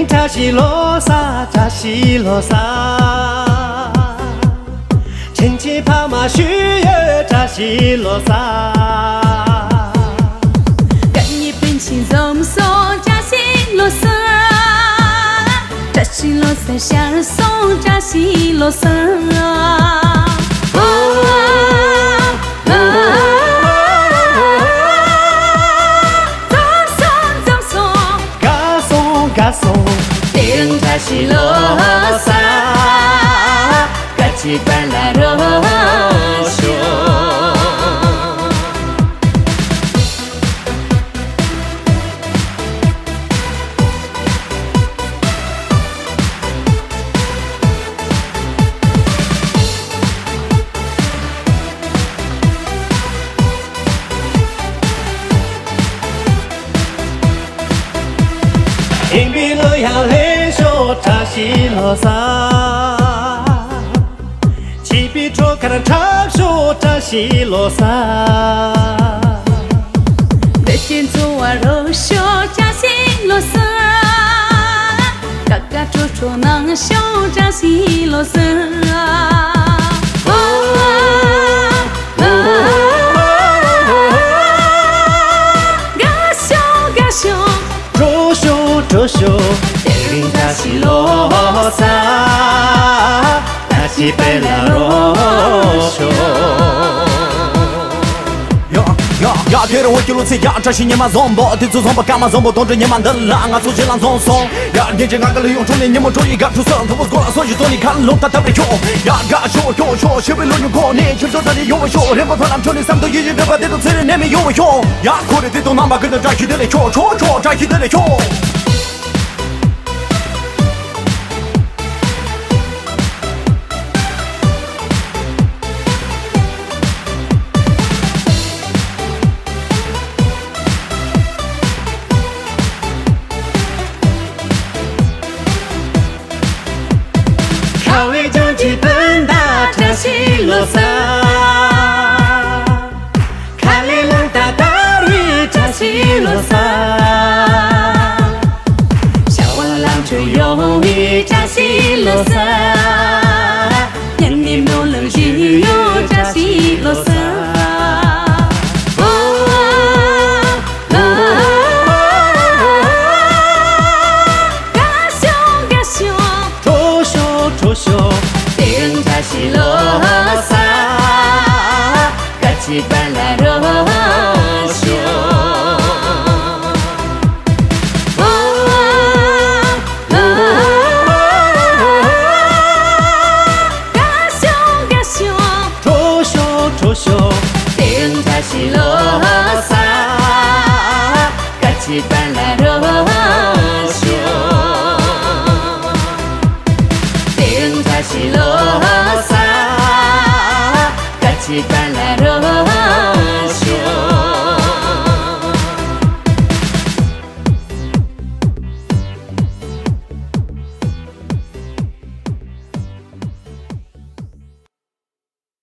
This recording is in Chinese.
林扎西罗萨，扎西罗萨，牵起跑马须臾，扎西罗萨。赶一本情总说扎西罗萨，扎西罗萨相送扎西罗萨。Tiếng ta chỉ lo xa, cả chỉ bạn là rô硬币了要黑手扎西罗萨，起笔戳开了长手扎西罗萨。得见做啊肉手扎西罗萨，嘎嘎戳戳能手扎西罗萨。周秀，林扎西罗萨，扎西贝拉罗秀。呀，别人我一路在呀，扎西你妈总不，地主总不干嘛总不懂着你妈的浪啊，出去浪总送。呀，年纪俺个利用中年，你们注意干出声，他不过了，所以说你看龙他特别凶。呀，嘎秀，学会了用过，年轻时候你有我秀，人不团长兄弟三都一人别把这种责任年没有我用。呀，苦的这种哪怕跟着扎西的来戳，扎西的来戳。靠为将基本打扎西罗萨，卡里冷达达瑞扎西罗萨，小王郎就有一扎西罗萨，年年都能只有扎西罗萨。tiếng ta chỉ lo xa, cả chỉ bạn là rô tiếng ta chỉ lo xa, cả chỉ bạn là rô tiếng ta chỉ lo xa, cả chỉ bạn